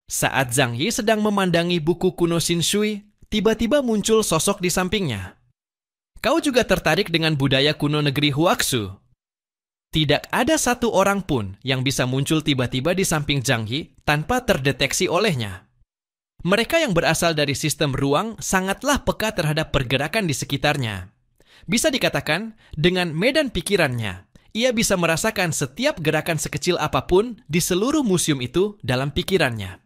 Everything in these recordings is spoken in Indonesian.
Saat Zhang Yi sedang memandangi buku kuno Xin Shui, tiba-tiba muncul sosok di sampingnya. Kau juga tertarik dengan budaya kuno negeri Huaxu? Tidak ada satu orang pun yang bisa muncul tiba-tiba di samping Zhang Yi tanpa terdeteksi olehnya. Mereka yang berasal dari sistem ruang sangatlah peka terhadap pergerakan di sekitarnya. Bisa dikatakan, dengan medan pikirannya, ia bisa merasakan setiap gerakan sekecil apapun di seluruh museum itu dalam pikirannya.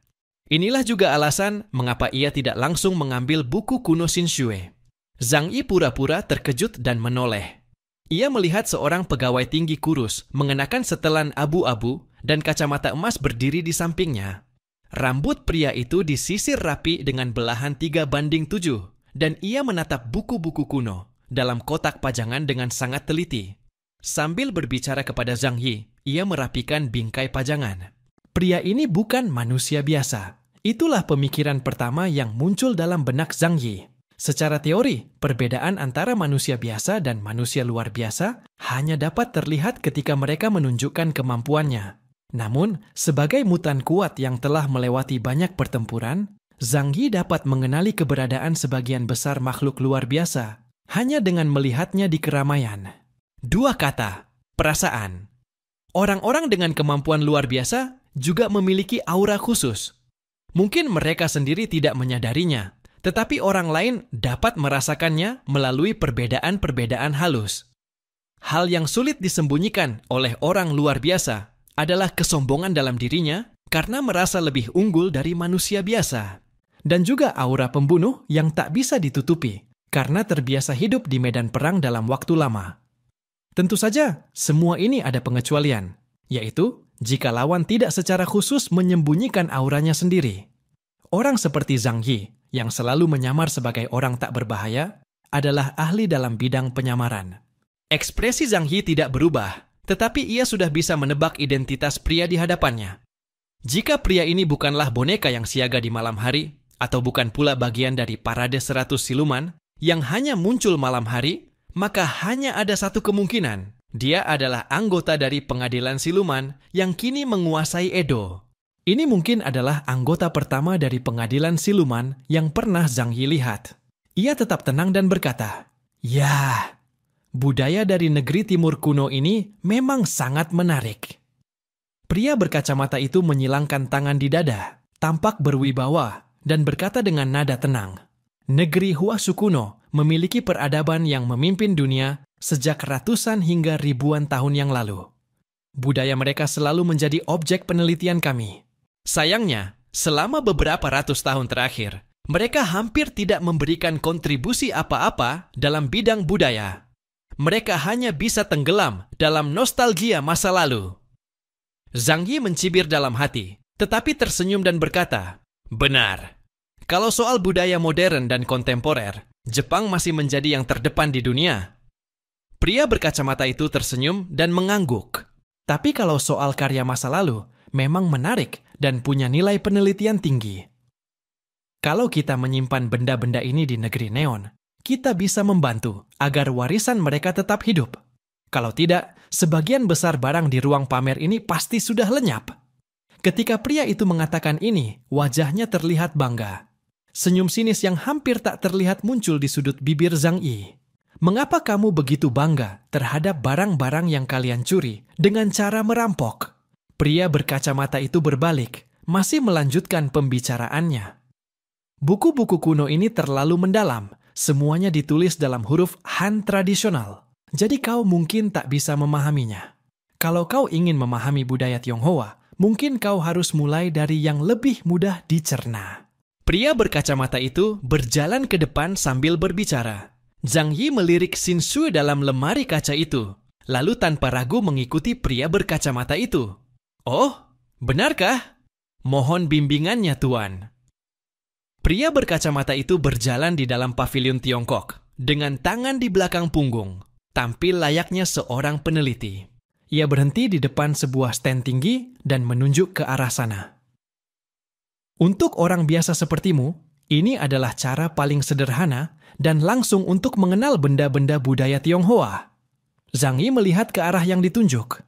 Inilah juga alasan mengapa ia tidak langsung mengambil buku kuno Xin Shui. Zhang Yi pura-pura terkejut dan menoleh. Ia melihat seorang pegawai tinggi kurus mengenakan setelan abu-abu dan kacamata emas berdiri di sampingnya. Rambut pria itu disisir rapi dengan belahan 3:7 dan ia menatap buku-buku kuno dalam kotak pajangan dengan sangat teliti. Sambil berbicara kepada Zhang Yi, ia merapikan bingkai pajangan. Pria ini bukan manusia biasa. Itulah pemikiran pertama yang muncul dalam benak Zhang Yi. Secara teori, perbedaan antara manusia biasa dan manusia luar biasa hanya dapat terlihat ketika mereka menunjukkan kemampuannya. Namun, sebagai mutan kuat yang telah melewati banyak pertempuran, Zhang Yi dapat mengenali keberadaan sebagian besar makhluk luar biasa hanya dengan melihatnya di keramaian. Dua kata, perasaan. Orang-orang dengan kemampuan luar biasa juga memiliki aura khusus. Mungkin mereka sendiri tidak menyadarinya, tetapi orang lain dapat merasakannya melalui perbedaan-perbedaan halus. Hal yang sulit disembunyikan oleh orang luar biasa adalah kesombongan dalam dirinya karena merasa lebih unggul dari manusia biasa. Dan juga aura pembunuh yang tak bisa ditutupi karena terbiasa hidup di medan perang dalam waktu lama. Tentu saja, semua ini ada pengecualian, yaitu jika lawan tidak secara khusus menyembunyikan auranya sendiri. Orang seperti Zhang Yi, yang selalu menyamar sebagai orang tak berbahaya, adalah ahli dalam bidang penyamaran. Ekspresi Zhang Yi tidak berubah, tetapi ia sudah bisa menebak identitas pria di hadapannya. Jika pria ini bukanlah boneka yang siaga di malam hari, atau bukan pula bagian dari parade 100 siluman yang hanya muncul malam hari, maka hanya ada satu kemungkinan. Dia adalah anggota dari pengadilan siluman yang kini menguasai Edo. Ini mungkin adalah anggota pertama dari pengadilan siluman yang pernah Zhang Yi lihat. Ia tetap tenang dan berkata, "Ya, budaya dari negeri timur kuno ini memang sangat menarik." Pria berkacamata itu menyilangkan tangan di dada, tampak berwibawa, dan berkata dengan nada tenang, "Negeri Huaxu kuno memiliki peradaban yang memimpin dunia sejak ratusan hingga ribuan tahun yang lalu. Budaya mereka selalu menjadi objek penelitian kami. Sayangnya, selama beberapa ratus tahun terakhir, mereka hampir tidak memberikan kontribusi apa-apa dalam bidang budaya. Mereka hanya bisa tenggelam dalam nostalgia masa lalu." Zhang Yi mencibir dalam hati, tetapi tersenyum dan berkata, "Benar. Kalau soal budaya modern dan kontemporer, Jepang masih menjadi yang terdepan di dunia." Pria berkacamata itu tersenyum dan mengangguk. Tapi kalau soal karya masa lalu, memang menarik dan punya nilai penelitian tinggi. Kalau kita menyimpan benda-benda ini di negeri neon, kita bisa membantu agar warisan mereka tetap hidup. Kalau tidak, sebagian besar barang di ruang pamer ini pasti sudah lenyap. Ketika pria itu mengatakan ini, wajahnya terlihat bangga. Senyum sinis yang hampir tak terlihat muncul di sudut bibir Zhang Yi. "Mengapa kamu begitu bangga terhadap barang-barang yang kalian curi dengan cara merampok?" Pria berkacamata itu berbalik, masih melanjutkan pembicaraannya. "Buku-buku kuno ini terlalu mendalam, semuanya ditulis dalam huruf Han tradisional. Jadi kau mungkin tak bisa memahaminya. Kalau kau ingin memahami budaya Tionghoa, mungkin kau harus mulai dari yang lebih mudah dicerna." Pria berkacamata itu berjalan ke depan sambil berbicara. Zhang Yi melirik Xin Shui dalam lemari kaca itu, lalu tanpa ragu mengikuti pria berkacamata itu. "Oh, benarkah? Mohon bimbingannya, Tuan." Pria berkacamata itu berjalan di dalam pavilion Tiongkok, dengan tangan di belakang punggung, tampil layaknya seorang peneliti. Ia berhenti di depan sebuah stand tinggi dan menunjuk ke arah sana. "Untuk orang biasa sepertimu, ini adalah cara paling sederhana dan langsung untuk mengenal benda-benda budaya Tionghoa." Zhang Yi melihat ke arah yang ditunjuk.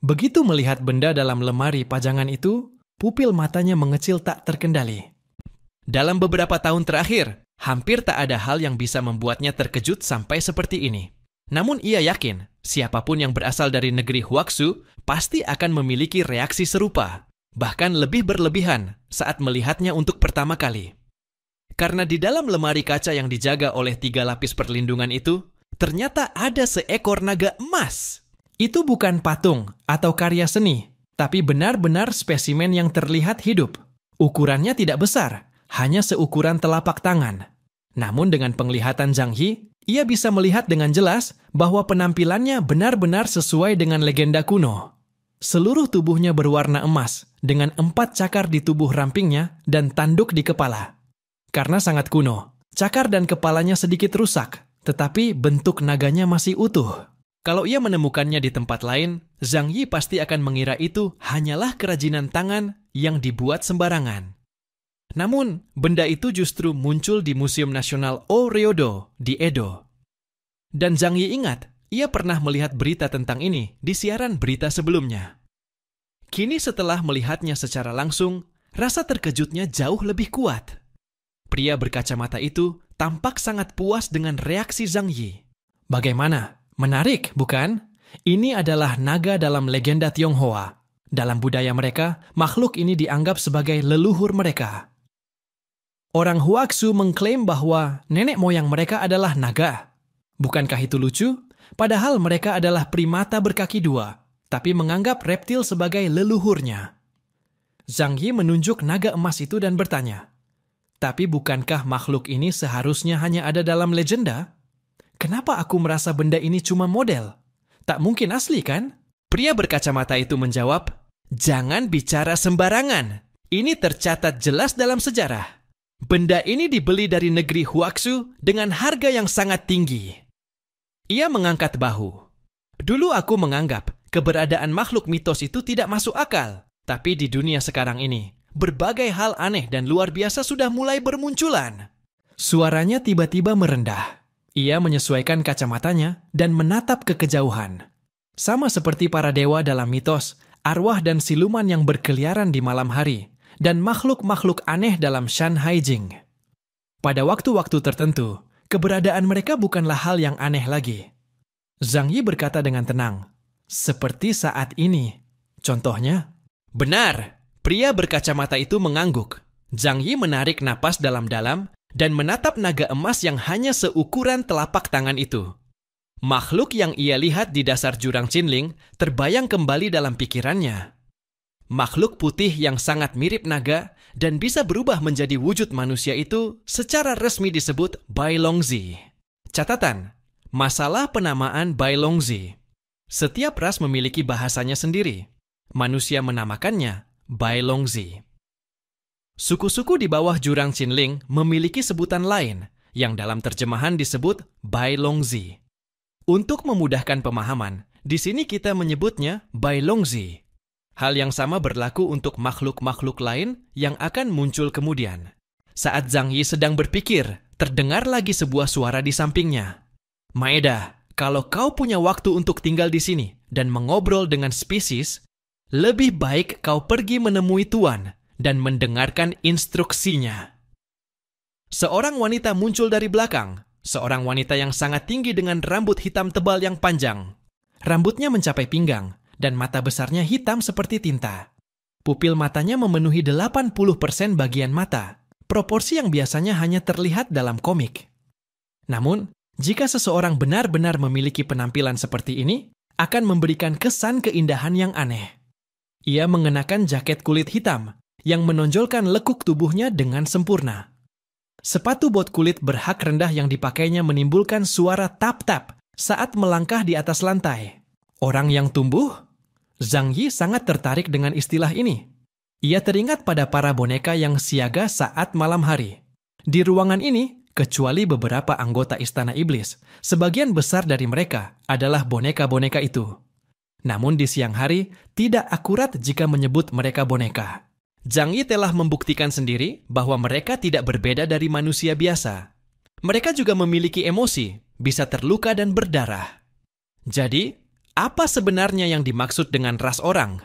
Begitu melihat benda dalam lemari pajangan itu, Pupil matanya mengecil tak terkendali. Dalam beberapa tahun terakhir, hampir tak ada hal yang bisa membuatnya terkejut sampai seperti ini. Namun ia yakin, siapapun yang berasal dari negeri Huaxu pasti akan memiliki reaksi serupa, bahkan lebih berlebihan saat melihatnya untuk pertama kali. Karena di dalam lemari kaca yang dijaga oleh 3 lapis perlindungan itu, ternyata ada seekor naga emas. Itu bukan patung atau karya seni, tapi benar-benar spesimen yang terlihat hidup. Ukurannya tidak besar, hanya seukuran telapak tangan. Namun dengan penglihatan Zhang Yi, ia bisa melihat dengan jelas bahwa penampilannya benar-benar sesuai dengan legenda kuno. Seluruh tubuhnya berwarna emas, dengan 4 cakar di tubuh rampingnya dan tanduk di kepala. Karena sangat kuno, cakar dan kepalanya sedikit rusak, tetapi bentuk naganya masih utuh. Kalau ia menemukannya di tempat lain, Zhang Yi pasti akan mengira itu hanyalah kerajinan tangan yang dibuat sembarangan. Namun, benda itu justru muncul di Museum Nasional O-Ryodo di Edo. Dan Zhang Yi ingat, ia pernah melihat berita tentang ini di siaran berita sebelumnya. Kini setelah melihatnya secara langsung, rasa terkejutnya jauh lebih kuat. Pria berkacamata itu tampak sangat puas dengan reaksi Zhang Yi. Bagaimana? Menarik, bukan? Ini adalah naga dalam legenda Tionghoa. Dalam budaya mereka, makhluk ini dianggap sebagai leluhur mereka. Orang Huaxu mengklaim bahwa nenek moyang mereka adalah naga. Bukankah itu lucu? Padahal mereka adalah primata berkaki 2, tapi menganggap reptil sebagai leluhurnya. Zhang Yi menunjuk naga emas itu dan bertanya, "Tapi bukankah makhluk ini seharusnya hanya ada dalam legenda? Kenapa aku merasa benda ini cuma model? Tak mungkin asli, kan?" Pria berkacamata itu menjawab, "Jangan bicara sembarangan. Ini tercatat jelas dalam sejarah. Benda ini dibeli dari negeri Huaxu dengan harga yang sangat tinggi." Ia mengangkat bahu. "Dulu aku menganggap keberadaan makhluk mitos itu tidak masuk akal. Tapi di dunia sekarang ini, berbagai hal aneh dan luar biasa sudah mulai bermunculan." Suaranya tiba-tiba merendah. Ia menyesuaikan kacamatanya dan menatap ke kejauhan. Sama seperti para dewa dalam mitos, arwah dan siluman yang berkeliaran di malam hari, dan makhluk-makhluk aneh dalam Shanhai Jing. Pada waktu-waktu tertentu, keberadaan mereka bukanlah hal yang aneh lagi. Zhang Yi berkata dengan tenang, "Seperti saat ini. Contohnya?" "Benar." Pria berkacamata itu mengangguk. Zhang Yi menarik napas dalam-dalam dan menatap naga emas yang hanya seukuran telapak tangan itu. Makhluk yang ia lihat di dasar jurang Qinling terbayang kembali dalam pikirannya. Makhluk putih yang sangat mirip naga dan bisa berubah menjadi wujud manusia itu secara resmi disebut Bailongzi. Catatan, masalah penamaan Bailongzi. Setiap ras memiliki bahasanya sendiri. Manusia menamakannya Bailongzi. Suku-suku di bawah jurang Qinling memiliki sebutan lain yang dalam terjemahan disebut Bailongzi. Untuk memudahkan pemahaman, di sini kita menyebutnya Bailongzi. Hal yang sama berlaku untuk makhluk-makhluk lain yang akan muncul kemudian. Saat Zhang Yi sedang berpikir, terdengar lagi sebuah suara di sampingnya. "Maeda, kalau kau punya waktu untuk tinggal di sini dan mengobrol dengan spesies, lebih baik kau pergi menemui Tuan dan mendengarkan instruksinya." Seorang wanita muncul dari belakang, seorang wanita yang sangat tinggi dengan rambut hitam tebal yang panjang. Rambutnya mencapai pinggang, dan mata besarnya hitam seperti tinta. Pupil matanya memenuhi 80% bagian mata, proporsi yang biasanya hanya terlihat dalam komik. Namun, jika seseorang benar-benar memiliki penampilan seperti ini, akan memberikan kesan keindahan yang aneh. Ia mengenakan jaket kulit hitam, yang menonjolkan lekuk tubuhnya dengan sempurna. Sepatu bot kulit berhak rendah yang dipakainya menimbulkan suara tap-tap saat melangkah di atas lantai. Orang yang tumbuh? Zhang Yi sangat tertarik dengan istilah ini. Ia teringat pada para boneka yang siaga saat malam hari. Di ruangan ini, kecuali beberapa anggota Istana Iblis, sebagian besar dari mereka adalah boneka-boneka itu. Namun di siang hari, tidak akurat jika menyebut mereka boneka. Zhang Yi telah membuktikan sendiri bahwa mereka tidak berbeda dari manusia biasa. Mereka juga memiliki emosi, bisa terluka dan berdarah. Jadi, apa sebenarnya yang dimaksud dengan ras orang?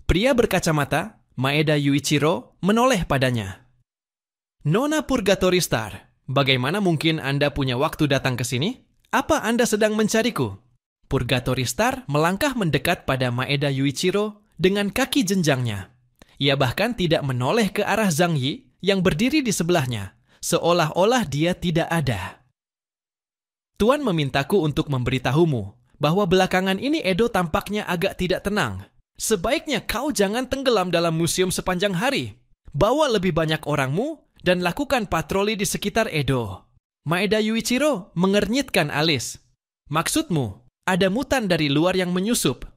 Pria berkacamata Maeda Yuichiro menoleh padanya. Nona Purgatory Star, bagaimana mungkin Anda punya waktu datang ke sini? Apa Anda sedang mencariku? Purgatory Star melangkah mendekat pada Maeda Yuichiro dengan kaki jenjangnya. Ia bahkan tidak menoleh ke arah Zhang Yi yang berdiri di sebelahnya, seolah-olah dia tidak ada. Tuan memintaku untuk memberitahumu bahwa belakangan ini Edo tampaknya agak tidak tenang. Sebaiknya kau jangan tenggelam dalam museum sepanjang hari. Bawa lebih banyak orangmu dan lakukan patroli di sekitar Edo. Maeda Yuichiro mengernyitkan alis. Maksudmu, ada mutan dari luar yang menyusup?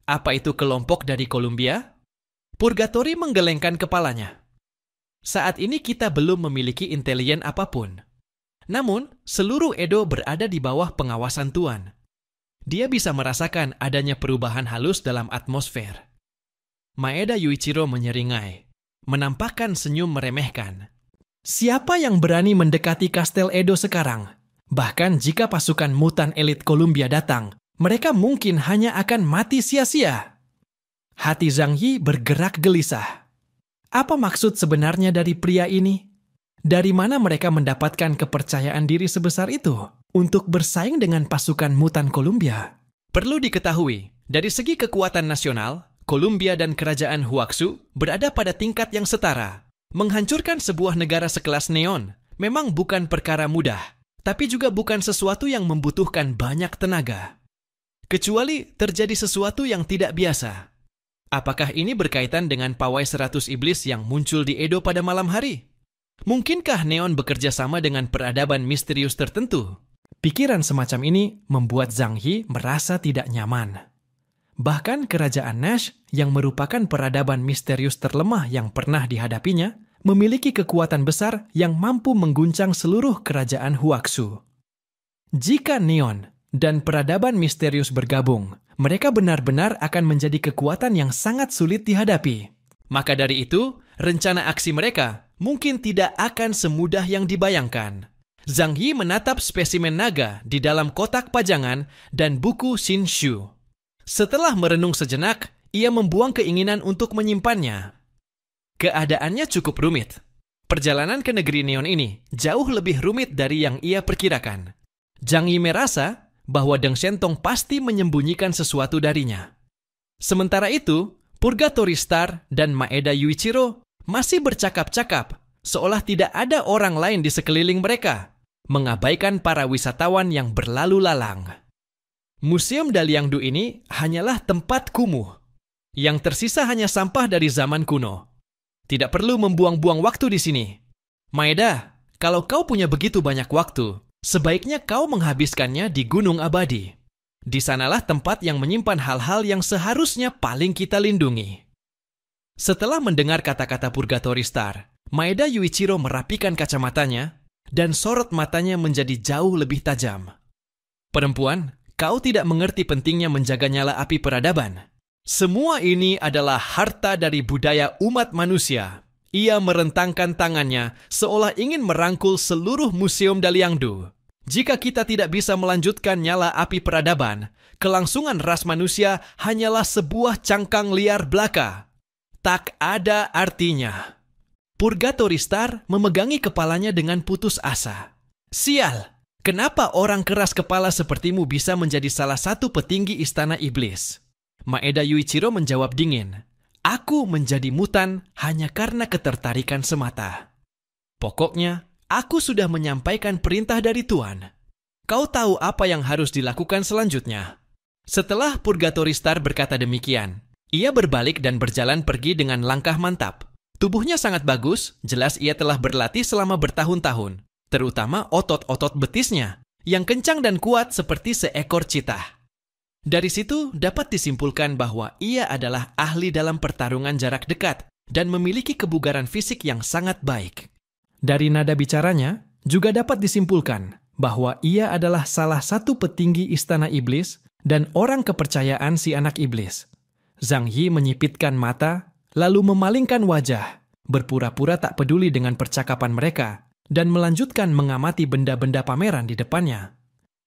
Apa itu kelompok dari Columbia? Purgatory menggelengkan kepalanya. Saat ini kita belum memiliki intelijen apapun. Namun, seluruh Edo berada di bawah pengawasan Tuan. Dia bisa merasakan adanya perubahan halus dalam atmosfer. Maeda Yuichiro menyeringai, menampakkan senyum meremehkan. Siapa yang berani mendekati Kastel Edo sekarang? Bahkan jika pasukan mutan elit Columbia datang, mereka mungkin hanya akan mati sia-sia. Hati Zhang Yi bergerak gelisah. Apa maksud sebenarnya dari pria ini? Dari mana mereka mendapatkan kepercayaan diri sebesar itu untuk bersaing dengan pasukan mutan Columbia? Perlu diketahui, dari segi kekuatan nasional, Columbia dan kerajaan Huaxu berada pada tingkat yang setara. Menghancurkan sebuah negara sekelas Neon memang bukan perkara mudah, tapi juga bukan sesuatu yang membutuhkan banyak tenaga. Kecuali terjadi sesuatu yang tidak biasa. Apakah ini berkaitan dengan pawai 100 iblis yang muncul di Edo pada malam hari? Mungkinkah Neon bekerja sama dengan peradaban misterius tertentu? Pikiran semacam ini membuat Zhang Yi merasa tidak nyaman. Bahkan kerajaan Nash yang merupakan peradaban misterius terlemah yang pernah dihadapinya, memiliki kekuatan besar yang mampu mengguncang seluruh kerajaan Huaxu. Jika Neon dan peradaban misterius bergabung, mereka benar-benar akan menjadi kekuatan yang sangat sulit dihadapi. Maka dari itu, rencana aksi mereka mungkin tidak akan semudah yang dibayangkan. Zhang Yi menatap spesimen naga di dalam kotak pajangan dan buku Shinshu. Setelah merenung sejenak, ia membuang keinginan untuk menyimpannya. Keadaannya cukup rumit. Perjalanan ke negeri Neon ini jauh lebih rumit dari yang ia perkirakan. Zhang Yi merasa bahwa Deng Shentong pasti menyembunyikan sesuatu darinya. Sementara itu, Purgatory Star dan Maeda Yuichiro masih bercakap-cakap, seolah tidak ada orang lain di sekeliling mereka, mengabaikan para wisatawan yang berlalu lalang. Museum Daliangdu ini hanyalah tempat kumuh. Yang tersisa hanya sampah dari zaman kuno. Tidak perlu membuang-buang waktu di sini. Maeda, kalau kau punya begitu banyak waktu, sebaiknya kau menghabiskannya di Gunung Abadi. Di sanalah tempat yang menyimpan hal-hal yang seharusnya paling kita lindungi. Setelah mendengar kata-kata Purgatory Star, Maeda Yuichiro merapikan kacamatanya dan sorot matanya menjadi jauh lebih tajam. Perempuan, kau tidak mengerti pentingnya menjaga nyala api peradaban. Semua ini adalah harta dari budaya umat manusia. Ia merentangkan tangannya seolah ingin merangkul seluruh museum Daliangdu. Jika kita tidak bisa melanjutkan nyala api peradaban, kelangsungan ras manusia hanyalah sebuah cangkang liar belaka. Tak ada artinya. Purgatory Star memegangi kepalanya dengan putus asa. Sial! Kenapa orang keras kepala sepertimu bisa menjadi salah satu petinggi istana iblis? Maeda Yuichiro menjawab dingin. Aku menjadi mutan hanya karena ketertarikan semata. Pokoknya, aku sudah menyampaikan perintah dari Tuan. Kau tahu apa yang harus dilakukan selanjutnya. Setelah Purgatory Star berkata demikian, ia berbalik dan berjalan pergi dengan langkah mantap. Tubuhnya sangat bagus, jelas ia telah berlatih selama bertahun-tahun. Terutama otot-otot betisnya, yang kencang dan kuat seperti seekor citah. Dari situ dapat disimpulkan bahwa ia adalah ahli dalam pertarungan jarak dekat dan memiliki kebugaran fisik yang sangat baik. Dari nada bicaranya, juga dapat disimpulkan bahwa ia adalah salah satu petinggi istana iblis dan orang kepercayaan si anak iblis. Zhang Yi menyipitkan mata, lalu memalingkan wajah, berpura-pura tak peduli dengan percakapan mereka, dan melanjutkan mengamati benda-benda pameran di depannya.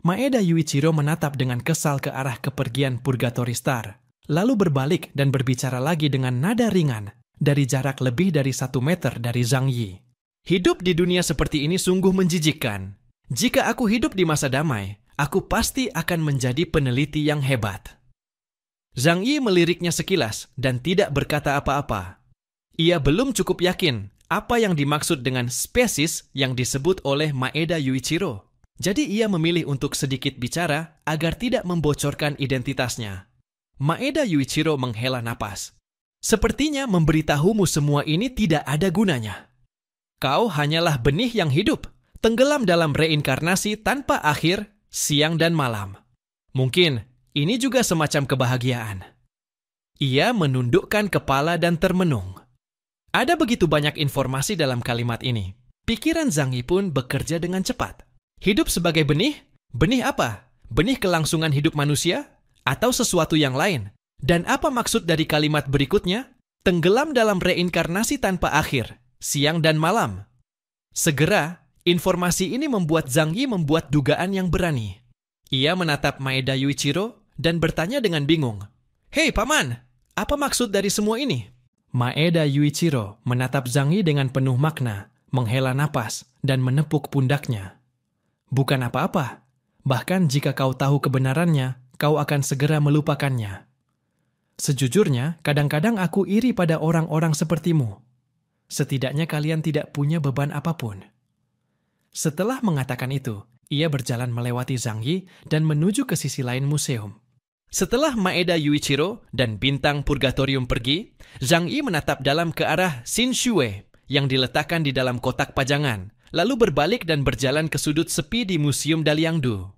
Maeda Yuichiro menatap dengan kesal ke arah kepergian Purgatory Star, lalu berbalik dan berbicara lagi dengan nada ringan dari jarak lebih dari 1 meter dari Zhang Yi. Hidup di dunia seperti ini sungguh menjijikkan. Jika aku hidup di masa damai, aku pasti akan menjadi peneliti yang hebat. Zhang Yi meliriknya sekilas dan tidak berkata apa-apa. Ia belum cukup yakin apa yang dimaksud dengan spesies yang disebut oleh Maeda Yuichiro. Jadi ia memilih untuk sedikit bicara agar tidak membocorkan identitasnya. Maeda Yuichiro menghela napas. Sepertinya memberitahumu semua ini tidak ada gunanya. Kau hanyalah benih yang hidup, tenggelam dalam reinkarnasi tanpa akhir, siang dan malam. Mungkin ini juga semacam kebahagiaan. Ia menundukkan kepala dan termenung. Ada begitu banyak informasi dalam kalimat ini. Pikiran Zhang Yi pun bekerja dengan cepat. Hidup sebagai benih? Benih apa? Benih kelangsungan hidup manusia? Atau sesuatu yang lain? Dan apa maksud dari kalimat berikutnya? Tenggelam dalam reinkarnasi tanpa akhir, siang dan malam. Segera, informasi ini membuat Zhang Yi membuat dugaan yang berani. Ia menatap Maeda Yuichiro dan bertanya dengan bingung. Hei paman, apa maksud dari semua ini? Maeda Yuichiro menatap Zhang Yi dengan penuh makna, menghela napas, dan menepuk pundaknya. Bukan apa-apa. Bahkan jika kau tahu kebenarannya, kau akan segera melupakannya. Sejujurnya, kadang-kadang aku iri pada orang-orang sepertimu. Setidaknya kalian tidak punya beban apapun. Setelah mengatakan itu, ia berjalan melewati Zhang Yi dan menuju ke sisi lain museum. Setelah Maeda Yuichiro dan bintang Purgatorium pergi, Zhang Yi menatap dalam ke arah Xinxue yang diletakkan di dalam kotak pajangan, lalu berbalik dan berjalan ke sudut sepi di Museum Daliangdu.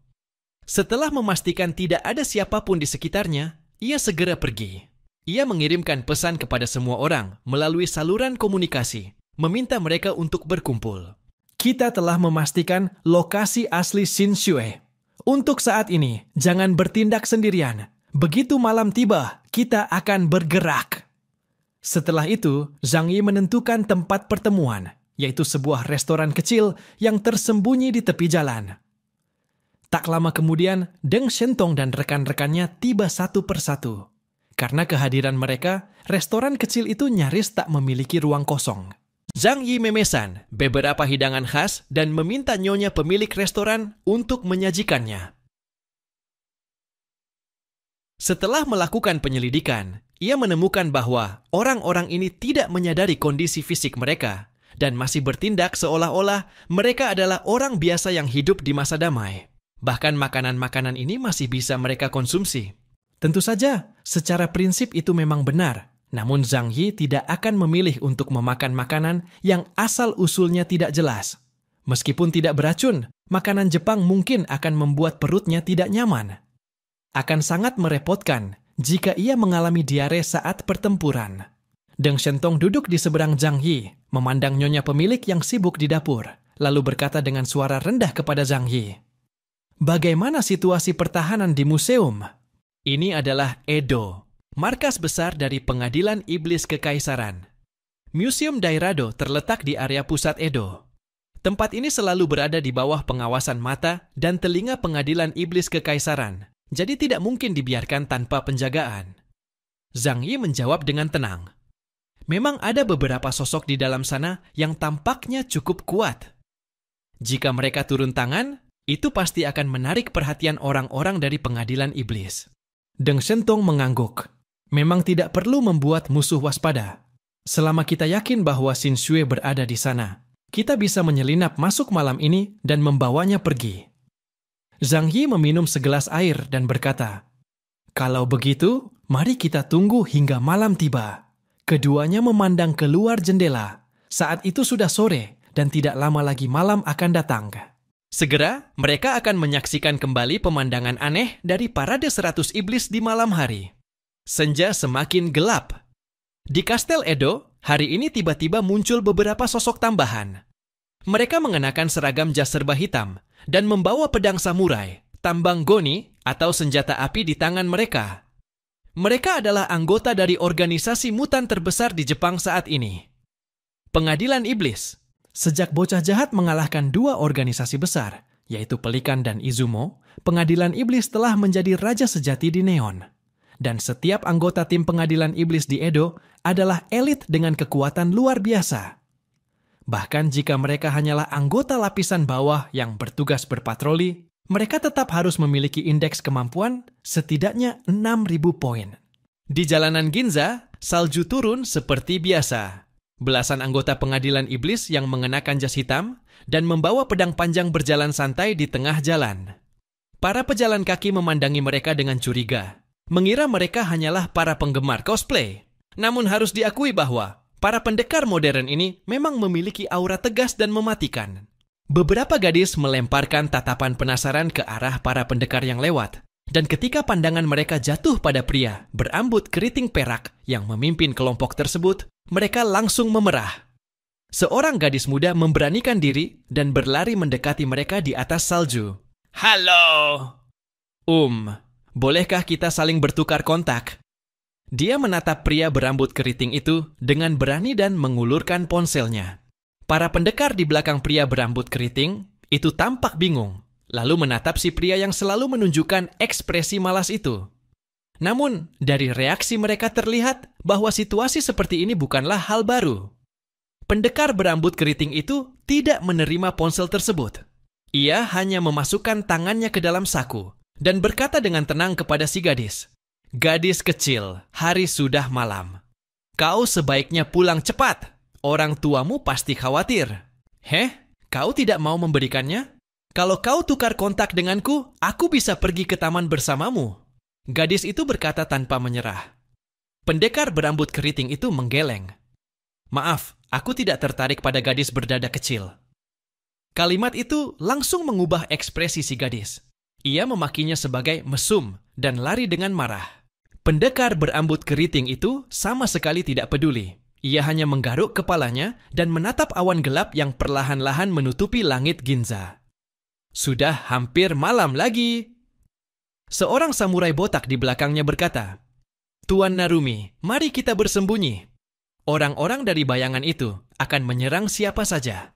Setelah memastikan tidak ada siapapun di sekitarnya, ia segera pergi. Ia mengirimkan pesan kepada semua orang melalui saluran komunikasi, meminta mereka untuk berkumpul. Kita telah memastikan lokasi asli Xinxue. Untuk saat ini, jangan bertindak sendirian. Begitu malam tiba, kita akan bergerak. Setelah itu, Zhang Yi menentukan tempat pertemuan, yaitu sebuah restoran kecil yang tersembunyi di tepi jalan. Tak lama kemudian, Deng Shentong dan rekan-rekannya tiba satu persatu. Karena kehadiran mereka, restoran kecil itu nyaris tak memiliki ruang kosong. Zhang Yi memesan beberapa hidangan khas dan meminta nyonya pemilik restoran untuk menyajikannya. Setelah melakukan penyelidikan, ia menemukan bahwa orang-orang ini tidak menyadari kondisi fisik mereka dan masih bertindak seolah-olah mereka adalah orang biasa yang hidup di masa damai. Bahkan makanan-makanan ini masih bisa mereka konsumsi. Tentu saja, secara prinsip itu memang benar. Namun Zhang Yi tidak akan memilih untuk memakan makanan yang asal-usulnya tidak jelas. Meskipun tidak beracun, makanan Jepang mungkin akan membuat perutnya tidak nyaman. Akan sangat merepotkan jika ia mengalami diare saat pertempuran. Deng Shentong duduk di seberang Zhang Yi, memandang nyonya pemilik yang sibuk di dapur, lalu berkata dengan suara rendah kepada Zhang Yi. Bagaimana situasi pertahanan di museum? Ini adalah Edo, markas besar dari Pengadilan Iblis Kekaisaran. Museum Dairado terletak di area pusat Edo. Tempat ini selalu berada di bawah pengawasan mata dan telinga Pengadilan Iblis Kekaisaran, jadi tidak mungkin dibiarkan tanpa penjagaan. Zhang Yi menjawab dengan tenang. Memang ada beberapa sosok di dalam sana yang tampaknya cukup kuat. Jika mereka turun tangan, itu pasti akan menarik perhatian orang-orang dari Pengadilan Iblis. Deng Shentong mengangguk. Memang tidak perlu membuat musuh waspada. Selama kita yakin bahwa Xinxue berada di sana, kita bisa menyelinap masuk malam ini dan membawanya pergi. Zhang Yi meminum segelas air dan berkata, kalau begitu, mari kita tunggu hingga malam tiba. Keduanya memandang keluar jendela. Saat itu sudah sore dan tidak lama lagi malam akan datang. Segera, mereka akan menyaksikan kembali pemandangan aneh dari parade 100 iblis di malam hari. Senja semakin gelap. Di Kastel Edo, hari ini tiba-tiba muncul beberapa sosok tambahan. Mereka mengenakan seragam jas serba hitam dan membawa pedang samurai, tambang goni, atau senjata api di tangan mereka. Mereka adalah anggota dari organisasi mutan terbesar di Jepang saat ini. Pengadilan Iblis. Sejak bocah jahat mengalahkan dua organisasi besar, yaitu Pelikan dan Izumo, Pengadilan Iblis telah menjadi raja sejati di Neon. Dan setiap anggota tim Pengadilan Iblis di Edo adalah elit dengan kekuatan luar biasa. Bahkan jika mereka hanyalah anggota lapisan bawah yang bertugas berpatroli, mereka tetap harus memiliki indeks kemampuan setidaknya 6.000 poin. Di jalanan Ginza, salju turun seperti biasa. Belasan anggota pengadilan iblis yang mengenakan jas hitam dan membawa pedang panjang berjalan santai di tengah jalan. Para pejalan kaki memandangi mereka dengan curiga, mengira mereka hanyalah para penggemar cosplay. Namun harus diakui bahwa para pendekar modern ini memang memiliki aura tegas dan mematikan. Beberapa gadis melemparkan tatapan penasaran ke arah para pendekar yang lewat, dan ketika pandangan mereka jatuh pada pria berambut keriting perak yang memimpin kelompok tersebut, mereka langsung memerah. Seorang gadis muda memberanikan diri dan berlari mendekati mereka di atas salju. "Halo! Bolehkah kita saling bertukar kontak?" Dia menatap pria berambut keriting itu dengan berani dan mengulurkan ponselnya. Para pendekar di belakang pria berambut keriting itu tampak bingung, lalu menatap si pria yang selalu menunjukkan ekspresi malas itu. Namun, dari reaksi mereka terlihat bahwa situasi seperti ini bukanlah hal baru. Pendekar berambut keriting itu tidak menerima ponsel tersebut. Ia hanya memasukkan tangannya ke dalam saku dan berkata dengan tenang kepada si gadis, "Gadis kecil, hari sudah malam. Kau sebaiknya pulang cepat. Orang tuamu pasti khawatir." Kau tidak mau memberikannya? Kalau kau tukar kontak denganku, aku bisa pergi ke taman bersamamu." Gadis itu berkata tanpa menyerah. Pendekar berambut keriting itu menggeleng. "Maaf, aku tidak tertarik pada gadis berdada kecil." Kalimat itu langsung mengubah ekspresi si gadis. Ia memakinya sebagai mesum dan lari dengan marah. Pendekar berambut keriting itu sama sekali tidak peduli. Ia hanya menggaruk kepalanya dan menatap awan gelap yang perlahan-lahan menutupi langit Ginza. Sudah hampir malam lagi. Seorang samurai botak di belakangnya berkata, "Tuan Narumi, mari kita bersembunyi. Orang-orang dari bayangan itu akan menyerang siapa saja."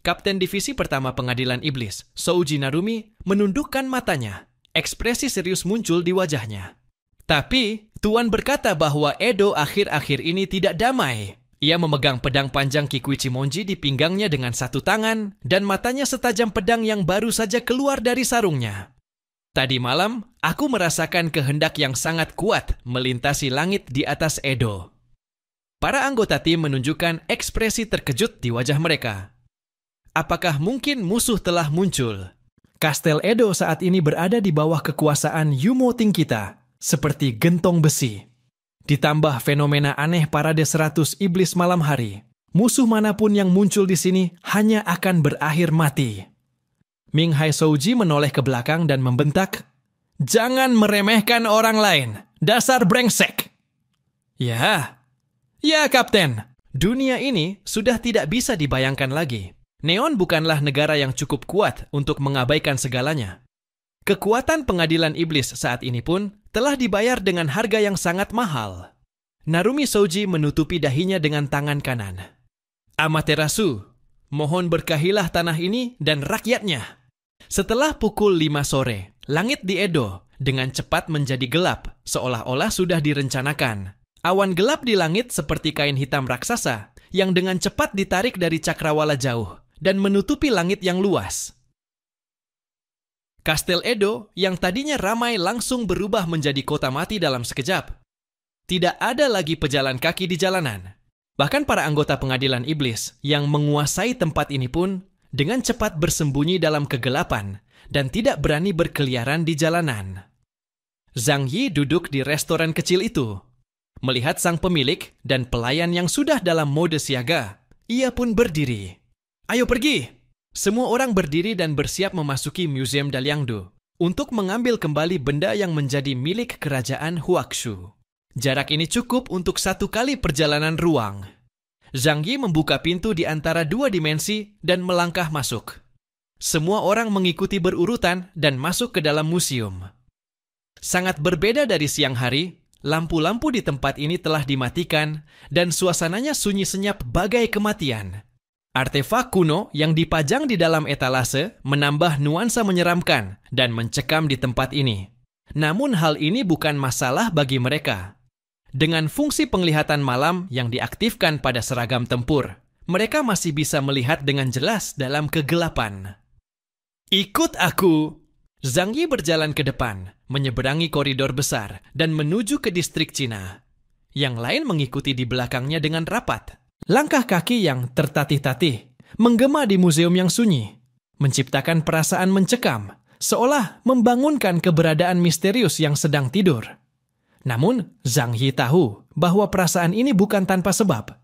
Kapten Divisi Pertama Pengadilan Iblis, Souji Narumi, menundukkan matanya. Ekspresi serius muncul di wajahnya. Tapi, Tuan berkata bahwa Edo akhir-akhir ini tidak damai. Ia memegang pedang panjang Kikuichimonji di pinggangnya dengan satu tangan, dan matanya setajam pedang yang baru saja keluar dari sarungnya. "Tadi malam, aku merasakan kehendak yang sangat kuat melintasi langit di atas Edo." Para anggota tim menunjukkan ekspresi terkejut di wajah mereka. Apakah mungkin musuh telah muncul? Kastel Edo saat ini berada di bawah kekuasaan Yumo Tingkita, seperti gentong besi. Ditambah fenomena aneh parade 100 iblis malam hari, musuh manapun yang muncul di sini hanya akan berakhir mati. Ming Hai Souji menoleh ke belakang dan membentak, "Jangan meremehkan orang lain, dasar brengsek!" Ya, Kapten, dunia ini sudah tidak bisa dibayangkan lagi. Neon bukanlah negara yang cukup kuat untuk mengabaikan segalanya. Kekuatan pengadilan iblis saat ini pun telah dibayar dengan harga yang sangat mahal. Narumi Souji menutupi dahinya dengan tangan kanan. "Amaterasu, mohon berkahilah tanah ini dan rakyatnya." Setelah pukul 5 sore, langit di Edo dengan cepat menjadi gelap, seolah-olah sudah direncanakan. Awan gelap di langit seperti kain hitam raksasa yang dengan cepat ditarik dari cakrawala jauh dan menutupi langit yang luas. Kastel Edo yang tadinya ramai langsung berubah menjadi kota mati dalam sekejap. Tidak ada lagi pejalan kaki di jalanan. Bahkan para anggota pengadilan iblis yang menguasai tempat ini pun dengan cepat bersembunyi dalam kegelapan dan tidak berani berkeliaran di jalanan. Zhang Yi duduk di restoran kecil itu. Melihat sang pemilik dan pelayan yang sudah dalam mode siaga, ia pun berdiri. "Ayo pergi!" Semua orang berdiri dan bersiap memasuki Museum Daliangdo untuk mengambil kembali benda yang menjadi milik kerajaan Huakshu. Jarak ini cukup untuk 1 kali perjalanan ruang. Zhang Yi membuka pintu di antara 2 dimensi dan melangkah masuk. Semua orang mengikuti berurutan dan masuk ke dalam museum. Sangat berbeda dari siang hari, lampu-lampu di tempat ini telah dimatikan dan suasananya sunyi senyap bagai kematian. Artefak kuno yang dipajang di dalam etalase menambah nuansa menyeramkan dan mencekam di tempat ini. Namun hal ini bukan masalah bagi mereka. Dengan fungsi penglihatan malam yang diaktifkan pada seragam tempur, mereka masih bisa melihat dengan jelas dalam kegelapan. Ikut aku! Zhang Yi berjalan ke depan, menyeberangi koridor besar, dan menuju ke distrik Cina. Yang lain mengikuti di belakangnya dengan rapat. Langkah kaki yang tertatih-tatih menggema di museum yang sunyi, menciptakan perasaan mencekam, seolah membangunkan keberadaan misterius yang sedang tidur. Namun, Zhang Yi tahu bahwa perasaan ini bukan tanpa sebab.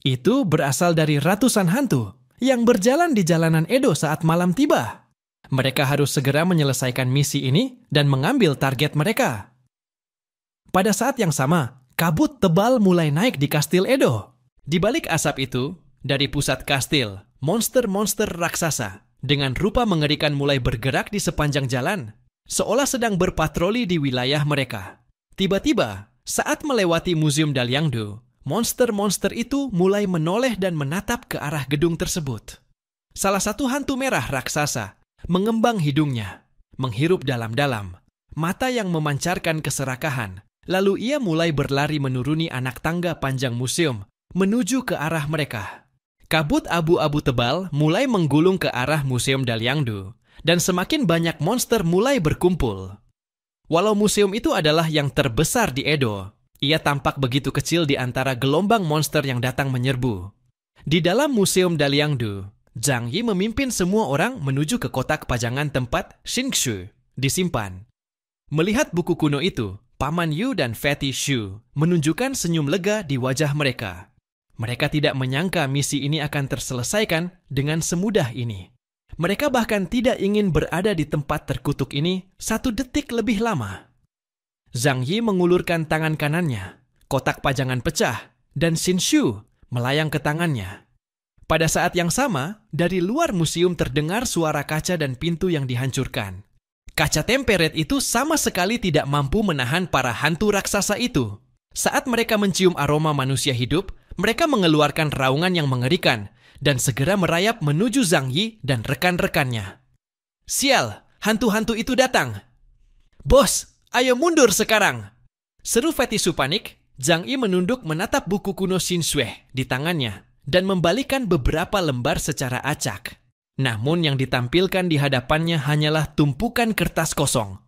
Itu berasal dari ratusan hantu yang berjalan di jalanan Edo saat malam tiba. Mereka harus segera menyelesaikan misi ini dan mengambil target mereka. Pada saat yang sama, kabut tebal mulai naik di kastil Edo. Di balik asap itu, dari pusat kastil, monster-monster raksasa dengan rupa mengerikan mulai bergerak di sepanjang jalan, seolah sedang berpatroli di wilayah mereka. Tiba-tiba, saat melewati Museum Daliangdu, monster-monster itu mulai menoleh dan menatap ke arah gedung tersebut. Salah satu hantu merah raksasa mengembang hidungnya, menghirup dalam-dalam, mata yang memancarkan keserakahan, lalu ia mulai berlari menuruni anak tangga panjang museum menuju ke arah mereka. Kabut abu-abu tebal mulai menggulung ke arah Museum Daliangdu, dan semakin banyak monster mulai berkumpul. Walau museum itu adalah yang terbesar di Edo, ia tampak begitu kecil di antara gelombang monster yang datang menyerbu. Di dalam Museum Daliangdu, Zhang Yi memimpin semua orang menuju ke kotak pajangan tempat Xingxu disimpan. Melihat buku kuno itu, Paman Yu dan Fatty Shu menunjukkan senyum lega di wajah mereka. Mereka tidak menyangka misi ini akan terselesaikan dengan semudah ini. Mereka bahkan tidak ingin berada di tempat terkutuk ini 1 detik lebih lama. Zhang Yi mengulurkan tangan kanannya, kotak pajangan pecah, dan Xinshu melayang ke tangannya. Pada saat yang sama, dari luar museum terdengar suara kaca dan pintu yang dihancurkan. Kaca temperet itu sama sekali tidak mampu menahan para hantu raksasa itu. Saat mereka mencium aroma manusia hidup, mereka mengeluarkan raungan yang mengerikan dan segera merayap menuju Zhang Yi dan rekan-rekannya. Sial, hantu-hantu itu datang! Bos, ayo mundur sekarang! Seru Fatty Shu panik. Zhang Yi menunduk menatap buku kuno Xinshui di tangannya dan membalikan beberapa lembar secara acak. Namun yang ditampilkan di hadapannya hanyalah tumpukan kertas kosong.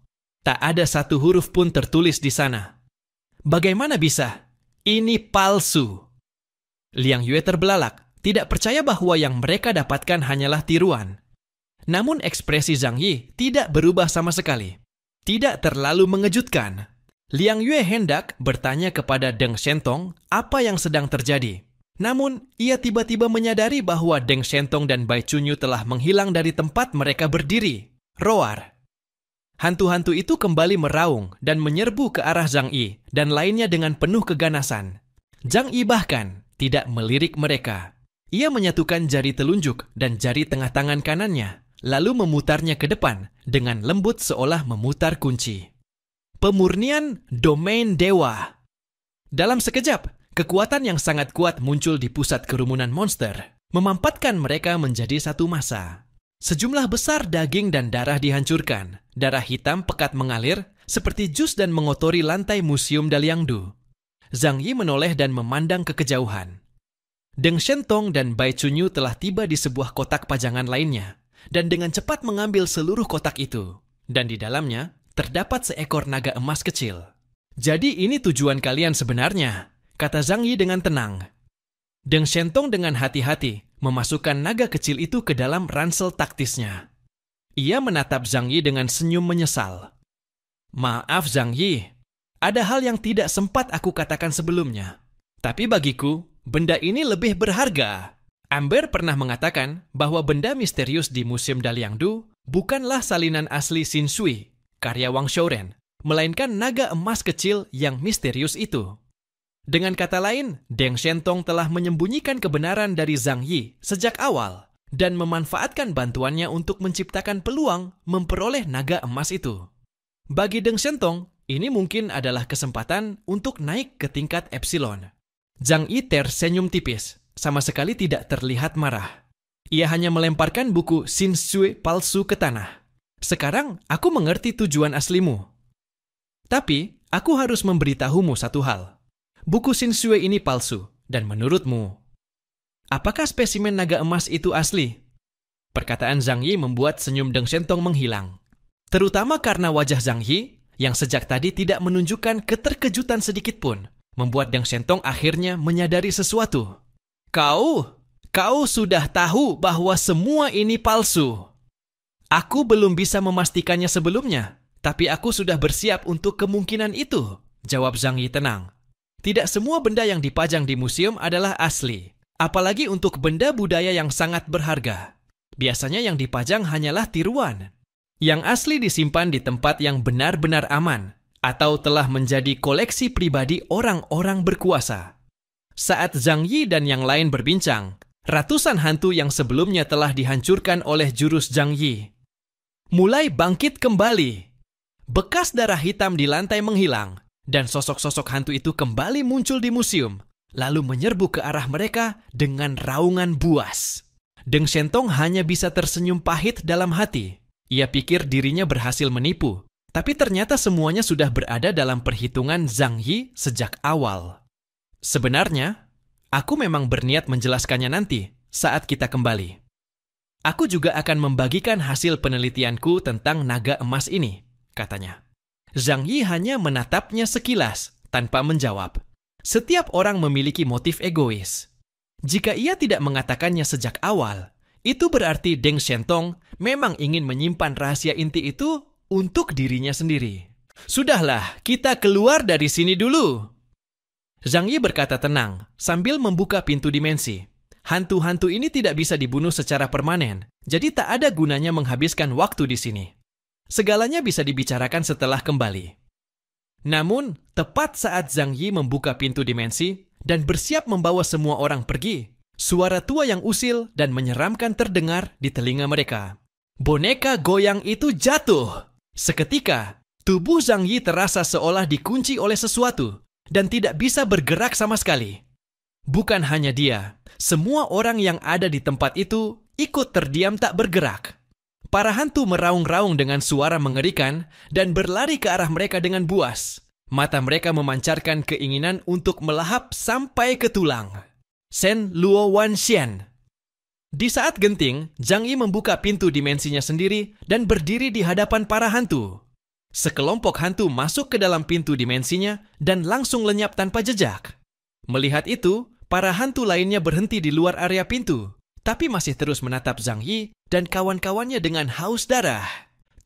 Tak ada satu huruf pun tertulis di sana. Bagaimana bisa? Ini palsu. Liang Yue terbelalak, tidak percaya bahwa yang mereka dapatkan hanyalah tiruan. Namun ekspresi Zhang Yi tidak berubah sama sekali. Tidak terlalu mengejutkan. Liang Yue hendak bertanya kepada Deng Shentong apa yang sedang terjadi. Namun, ia tiba-tiba menyadari bahwa Deng Shentong dan Bai Chunyu telah menghilang dari tempat mereka berdiri. Roar. Hantu-hantu itu kembali meraung dan menyerbu ke arah Zhang Yi dan lainnya dengan penuh keganasan. Zhang Yi bahkan tidak melirik mereka. Ia menyatukan jari telunjuk dan jari tengah tangan kanannya, lalu memutarnya ke depan dengan lembut seolah memutar kunci. Pemurnian domain dewa. Dalam sekejap, kekuatan yang sangat kuat muncul di pusat kerumunan monster, memampatkan mereka menjadi satu massa. Sejumlah besar daging dan darah dihancurkan, darah hitam pekat mengalir seperti jus dan mengotori lantai Museum Daliangdu. Zhang Yi menoleh dan memandang ke kejauhan. Deng Shentong dan Bai Chunyu telah tiba di sebuah kotak pajangan lainnya, dan dengan cepat mengambil seluruh kotak itu. Dan di dalamnya, terdapat seekor naga emas kecil. Jadi ini tujuan kalian sebenarnya, kata Zhang Yi dengan tenang. Deng Shentong dengan hati-hati memasukkan naga kecil itu ke dalam ransel taktisnya. Ia menatap Zhang Yi dengan senyum menyesal. Maaf Zhang Yi, ada hal yang tidak sempat aku katakan sebelumnya. Tapi bagiku, benda ini lebih berharga. Amber pernah mengatakan bahwa benda misterius di Museum Daliangdu bukanlah salinan asli Xinshui, karya Wang Shouren, melainkan naga emas kecil yang misterius itu. Dengan kata lain, Deng Shentong telah menyembunyikan kebenaran dari Zhang Yi sejak awal dan memanfaatkan bantuannya untuk menciptakan peluang memperoleh naga emas itu. Bagi Deng Shentong, ini mungkin adalah kesempatan untuk naik ke tingkat Epsilon. Zhang Yi tersenyum tipis, sama sekali tidak terlihat marah. Ia hanya melemparkan buku Xinshui palsu ke tanah. Sekarang aku mengerti tujuan aslimu. Tapi, aku harus memberitahumu satu hal. buku Shinsue ini palsu, dan menurutmu, apakah spesimen naga emas itu asli? Perkataan Zhang Yi membuat senyum Deng Shentong menghilang. Terutama karena wajah Zhang Yi, yang sejak tadi tidak menunjukkan keterkejutan sedikit pun, membuat Deng Shentong akhirnya menyadari sesuatu. Kau sudah tahu bahwa semua ini palsu. Aku belum bisa memastikannya sebelumnya, tapi aku sudah bersiap untuk kemungkinan itu, jawab Zhang Yi tenang. Tidak semua benda yang dipajang di museum adalah asli, apalagi untuk benda budaya yang sangat berharga. Biasanya yang dipajang hanyalah tiruan. Yang asli disimpan di tempat yang benar-benar aman, atau telah menjadi koleksi pribadi orang-orang berkuasa. Saat Zhang Yi dan yang lain berbincang, ratusan hantu yang sebelumnya telah dihancurkan oleh jurus Zhang Yi mulai bangkit kembali. Bekas darah hitam di lantai menghilang, dan sosok-sosok hantu itu kembali muncul di museum, lalu menyerbu ke arah mereka dengan raungan buas. Deng Shentong hanya bisa tersenyum pahit dalam hati. Ia pikir dirinya berhasil menipu, tapi ternyata semuanya sudah berada dalam perhitungan Zhang Yi sejak awal. Sebenarnya, aku memang berniat menjelaskannya nanti saat kita kembali. Aku juga akan membagikan hasil penelitianku tentang naga emas ini, katanya. Zhang Yi hanya menatapnya sekilas tanpa menjawab. Setiap orang memiliki motif egois. Jika ia tidak mengatakannya sejak awal, itu berarti Deng Shentong memang ingin menyimpan rahasia inti itu untuk dirinya sendiri. Sudahlah, kita keluar dari sini dulu. Zhang Yi berkata tenang sambil membuka pintu dimensi. Hantu-hantu ini tidak bisa dibunuh secara permanen, jadi tak ada gunanya menghabiskan waktu di sini. Segalanya bisa dibicarakan setelah kembali. Namun, tepat saat Zhang Yi membuka pintu dimensi dan bersiap membawa semua orang pergi, suara tua yang usil dan menyeramkan terdengar di telinga mereka. Boneka goyang itu jatuh. Seketika, tubuh Zhang Yi terasa seolah dikunci oleh sesuatu dan tidak bisa bergerak sama sekali. Bukan hanya dia, semua orang yang ada di tempat itu ikut terdiam tak bergerak. Para hantu meraung-raung dengan suara mengerikan dan berlari ke arah mereka dengan buas. Mata mereka memancarkan keinginan untuk melahap sampai ke tulang. Shen Luo Wan Xian. Di saat genting, Zhang Yi membuka pintu dimensinya sendiri dan berdiri di hadapan para hantu. Sekelompok hantu masuk ke dalam pintu dimensinya dan langsung lenyap tanpa jejak. Melihat itu, para hantu lainnya berhenti di luar area pintu, tapi masih terus menatap Zhang Yi dan kawan-kawannya dengan haus darah.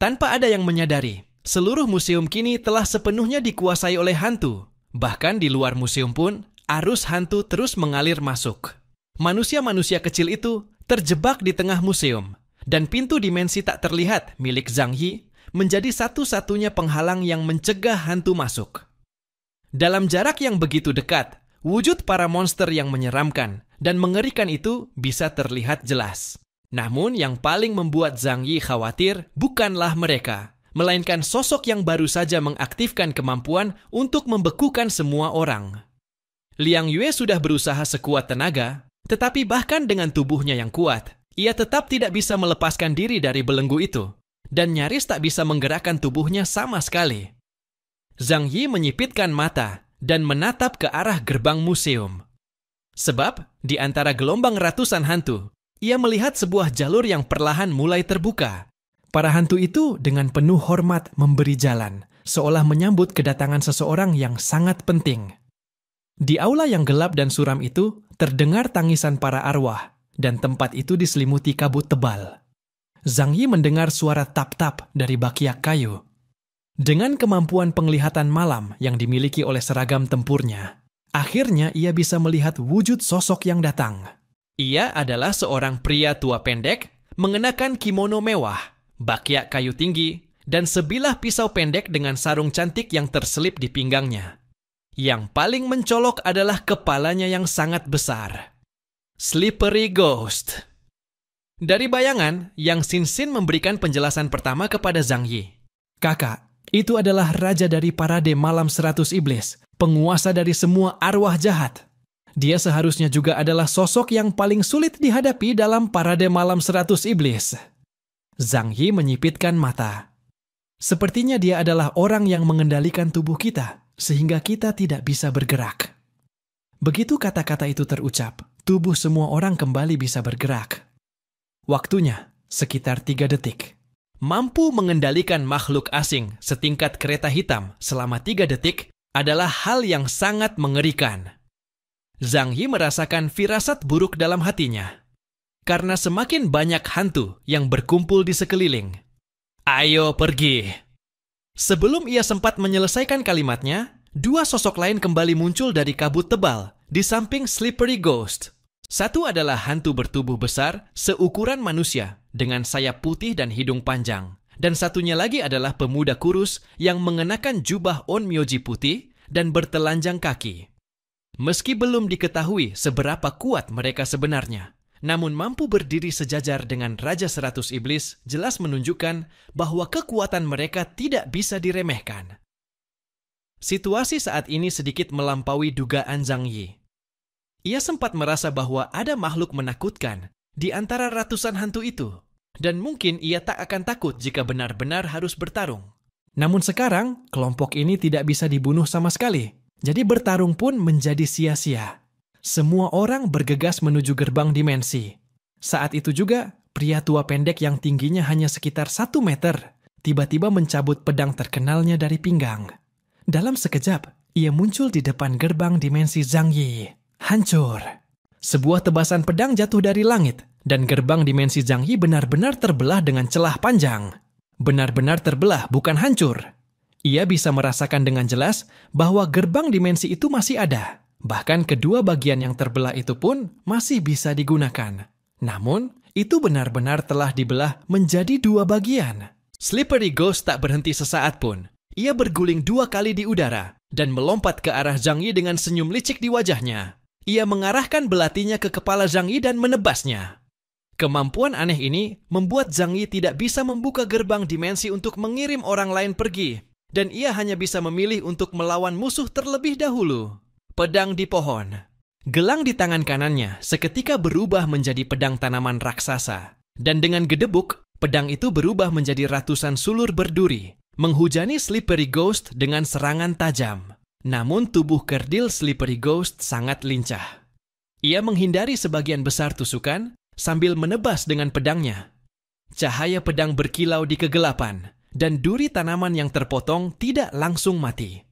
Tanpa ada yang menyadari, seluruh museum kini telah sepenuhnya dikuasai oleh hantu. Bahkan di luar museum pun, arus hantu terus mengalir masuk. Manusia-manusia kecil itu terjebak di tengah museum, dan pintu dimensi tak terlihat milik Zhang Yi menjadi satu-satunya penghalang yang mencegah hantu masuk. Dalam jarak yang begitu dekat, wujud para monster yang menyeramkan dan mengerikan itu bisa terlihat jelas. Namun yang paling membuat Zhang Yi khawatir bukanlah mereka, melainkan sosok yang baru saja mengaktifkan kemampuan untuk membekukan semua orang. Liang Yue sudah berusaha sekuat tenaga, tetapi bahkan dengan tubuhnya yang kuat, ia tetap tidak bisa melepaskan diri dari belenggu itu, dan nyaris tak bisa menggerakkan tubuhnya sama sekali. Zhang Yi menyipitkan mata dan menatap ke arah gerbang museum. Sebab, di antara gelombang ratusan hantu, ia melihat sebuah jalur yang perlahan mulai terbuka. Para hantu itu dengan penuh hormat memberi jalan, seolah menyambut kedatangan seseorang yang sangat penting. Di aula yang gelap dan suram itu, terdengar tangisan para arwah, dan tempat itu diselimuti kabut tebal. Zhang Yi mendengar suara tap-tap dari bakiak kayu. Dengan kemampuan penglihatan malam yang dimiliki oleh seragam tempurnya, akhirnya ia bisa melihat wujud sosok yang datang. Ia adalah seorang pria tua pendek, mengenakan kimono mewah, bakiak kayu tinggi, dan sebilah pisau pendek dengan sarung cantik yang terselip di pinggangnya. Yang paling mencolok adalah kepalanya yang sangat besar. Slippery Ghost. Dari bayangan, Yang Xin memberikan penjelasan pertama kepada Zhang Yi. Kakak, itu adalah raja dari parade malam 100 iblis, penguasa dari semua arwah jahat. Dia seharusnya juga adalah sosok yang paling sulit dihadapi dalam parade malam 100 iblis. Zhang Yi menyipitkan mata. Sepertinya dia adalah orang yang mengendalikan tubuh kita, sehingga kita tidak bisa bergerak. Begitu kata-kata itu terucap, tubuh semua orang kembali bisa bergerak. Waktunya sekitar 3 detik. Mampu mengendalikan makhluk asing setingkat kereta hitam selama 3 detik adalah hal yang sangat mengerikan. Zhang Yi merasakan firasat buruk dalam hatinya. Karena semakin banyak hantu yang berkumpul di sekeliling. Ayo pergi. Sebelum ia sempat menyelesaikan kalimatnya, 2 sosok lain kembali muncul dari kabut tebal di samping Slippery Ghost. Satu adalah hantu bertubuh besar seukuran manusia dengan sayap putih dan hidung panjang. Dan satunya lagi adalah pemuda kurus yang mengenakan jubah onmyoji putih dan bertelanjang kaki. Meski belum diketahui seberapa kuat mereka sebenarnya, namun mampu berdiri sejajar dengan Raja 100 Iblis jelas menunjukkan bahwa kekuatan mereka tidak bisa diremehkan. Situasi saat ini sedikit melampaui dugaan Zhang Yi. Ia sempat merasa bahwa ada makhluk menakutkan di antara ratusan hantu itu, dan mungkin ia tak akan takut jika benar-benar harus bertarung. Namun sekarang, kelompok ini tidak bisa dibunuh sama sekali, jadi bertarung pun menjadi sia-sia. Semua orang bergegas menuju gerbang dimensi. Saat itu juga, pria tua pendek yang tingginya hanya sekitar 1 meter, tiba-tiba mencabut pedang terkenalnya dari pinggang. Dalam sekejap, ia muncul di depan gerbang dimensi Zhang Yi. Hancur. Sebuah tebasan pedang jatuh dari langit, dan gerbang dimensi Zhang Yi benar-benar terbelah dengan celah panjang. Benar-benar terbelah, bukan hancur. Ia bisa merasakan dengan jelas bahwa gerbang dimensi itu masih ada. Bahkan kedua bagian yang terbelah itu pun masih bisa digunakan. Namun, itu benar-benar telah dibelah menjadi 2 bagian. Slippery Ghost tak berhenti sesaat pun. Ia berguling 2 kali di udara dan melompat ke arah Zhang Yi dengan senyum licik di wajahnya. Ia mengarahkan belatinya ke kepala Zhang Yi dan menebasnya. Kemampuan aneh ini membuat Zhang Yi tidak bisa membuka gerbang dimensi untuk mengirim orang lain pergi, dan ia hanya bisa memilih untuk melawan musuh terlebih dahulu. Pedang di pohon. Gelang di tangan kanannya seketika berubah menjadi pedang tanaman raksasa, dan dengan gedebuk, pedang itu berubah menjadi ratusan sulur berduri, menghujani Slippery Ghost dengan serangan tajam. Namun tubuh kerdil Slippery Ghost sangat lincah. Ia menghindari sebagian besar tusukan sambil menebas dengan pedangnya. Cahaya pedang berkilau di kegelapan, dan duri tanaman yang terpotong tidak langsung mati.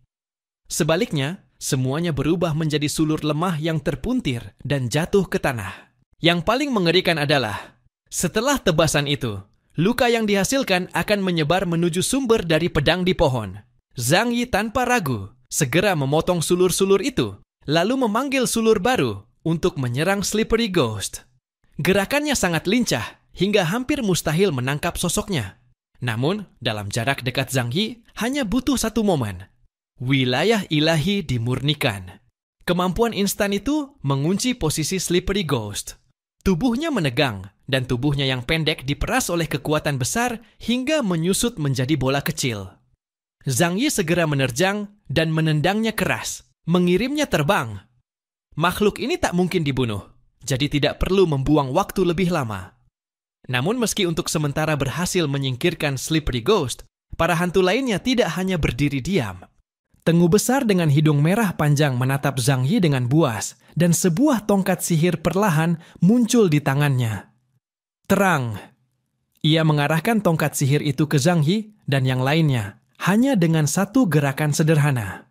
Sebaliknya, semuanya berubah menjadi sulur lemah yang terpuntir dan jatuh ke tanah. Yang paling mengerikan adalah, setelah tebasan itu, luka yang dihasilkan akan menyebar menuju sumber dari pedang di pohon. Zhang Yi tanpa ragu segera memotong sulur-sulur itu, lalu memanggil sulur baru untuk menyerang Slippery Ghost. Gerakannya sangat lincah hingga hampir mustahil menangkap sosoknya. Namun, dalam jarak dekat Zhang Yi, hanya butuh 1 momen. Wilayah ilahi dimurnikan. Kemampuan instan itu mengunci posisi Slippery Ghost. Tubuhnya menegang, dan tubuhnya yang pendek diperas oleh kekuatan besar hingga menyusut menjadi bola kecil. Zhang Yi segera menerjang dan menendangnya keras, mengirimnya terbang. Makhluk ini tak mungkin dibunuh, jadi tidak perlu membuang waktu lebih lama. Namun meski untuk sementara berhasil menyingkirkan Slippery Ghost, para hantu lainnya tidak hanya berdiri diam. Tengu besar dengan hidung merah panjang menatap Zhang Yi dengan buas, dan sebuah tongkat sihir perlahan muncul di tangannya. Terang. Ia mengarahkan tongkat sihir itu ke Zhang Yi dan yang lainnya, hanya dengan 1 gerakan sederhana.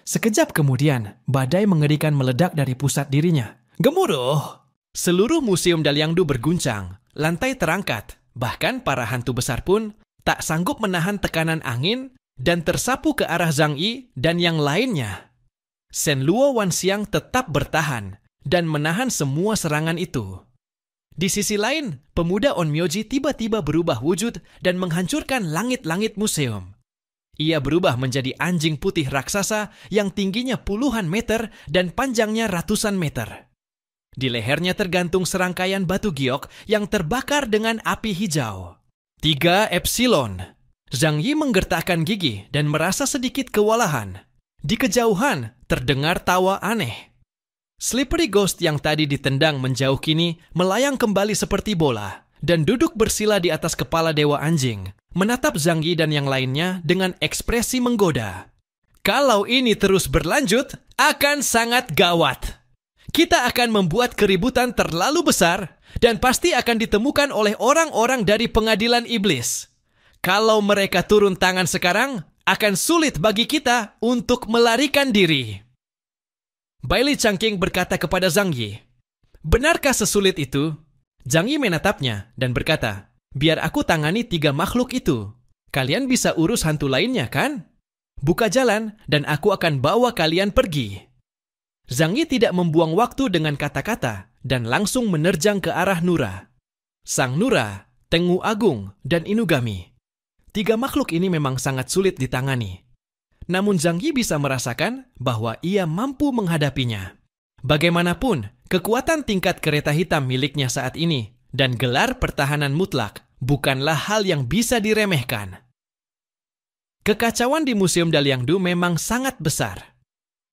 Sekejap kemudian, badai mengerikan meledak dari pusat dirinya. Gemuruh! Seluruh museum Daliangdu berguncang, lantai terangkat, bahkan para hantu besar pun tak sanggup menahan tekanan angin dan tersapu ke arah Zhang Yi dan yang lainnya. Shen Luo Wanxiang tetap bertahan dan menahan semua serangan itu. Di sisi lain, pemuda Onmyoji tiba-tiba berubah wujud dan menghancurkan langit-langit museum. Ia berubah menjadi anjing putih raksasa yang tingginya puluhan meter dan panjangnya ratusan meter. Di lehernya tergantung serangkaian batu giok yang terbakar dengan api hijau. 3 Epsilon. Zhang Yi menggertakkan gigi dan merasa sedikit kewalahan. Di kejauhan, terdengar tawa aneh. Slippery Ghost yang tadi ditendang menjauh kini melayang kembali seperti bola dan duduk bersila di atas kepala dewa anjing, menatap Zhang Yi dan yang lainnya dengan ekspresi menggoda. Kalau ini terus berlanjut, akan sangat gawat. Kita akan membuat keributan terlalu besar dan pasti akan ditemukan oleh orang-orang dari pengadilan iblis. Kalau mereka turun tangan sekarang, akan sulit bagi kita untuk melarikan diri. Bailey Changqing berkata kepada Zhang Yi, "Benarkah sesulit itu?" Zhang Yi menatapnya dan berkata, "Biar aku tangani 3 makhluk itu. Kalian bisa urus hantu lainnya, kan? Buka jalan dan aku akan bawa kalian pergi." Zhang Yi tidak membuang waktu dengan kata-kata dan langsung menerjang ke arah Nura. Sang Nura, Tengu Agung, dan Inugami. 3 makhluk ini memang sangat sulit ditangani. Namun Zhang Yi bisa merasakan bahwa ia mampu menghadapinya. Bagaimanapun, kekuatan tingkat kereta hitam miliknya saat ini dan gelar pertahanan mutlak bukanlah hal yang bisa diremehkan. Kekacauan di Museum Daliangdu memang sangat besar.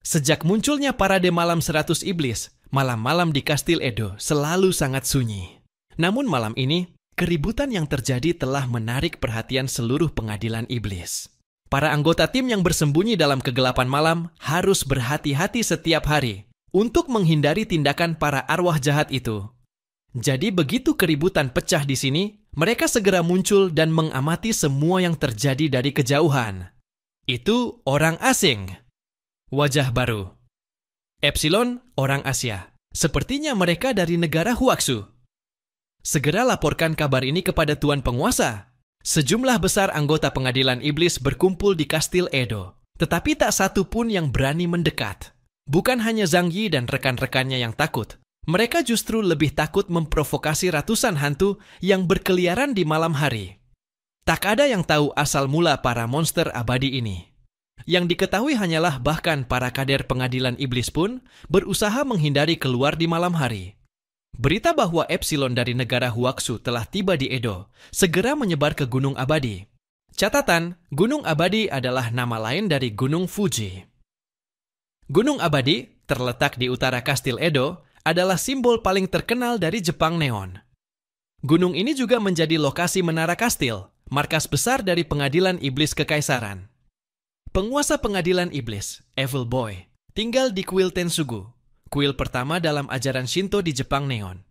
Sejak munculnya parade malam 100 iblis, malam-malam di Kastil Edo selalu sangat sunyi. Namun malam ini, keributan yang terjadi telah menarik perhatian seluruh pengadilan iblis. Para anggota tim yang bersembunyi dalam kegelapan malam harus berhati-hati setiap hari untuk menghindari tindakan para arwah jahat itu. Jadi begitu keributan pecah di sini, mereka segera muncul dan mengamati semua yang terjadi dari kejauhan. Itu orang asing. Wajah baru. Epsilon, orang Asia. Sepertinya mereka dari negara Huaxu. Segera laporkan kabar ini kepada Tuan Penguasa. Sejumlah besar anggota pengadilan iblis berkumpul di Kastil Edo. Tetapi tak satu pun yang berani mendekat. Bukan hanya Zhang Yi dan rekan-rekannya yang takut. Mereka justru lebih takut memprovokasi ratusan hantu yang berkeliaran di malam hari. Tak ada yang tahu asal mula para monster abadi ini. Yang diketahui hanyalah bahkan para kader pengadilan iblis pun berusaha menghindari keluar di malam hari. Berita bahwa Epsilon dari negara Huaxu telah tiba di Edo segera menyebar ke Gunung Abadi. Catatan, Gunung Abadi adalah nama lain dari Gunung Fuji. Gunung Abadi, terletak di utara Kastil Edo, adalah simbol paling terkenal dari Jepang Neon. Gunung ini juga menjadi lokasi Menara Kastil, markas besar dari pengadilan iblis kekaisaran. Penguasa pengadilan iblis, Evil Boy, tinggal di kuil Tensugu, kuil pertama dalam ajaran Shinto di Jepang Neon.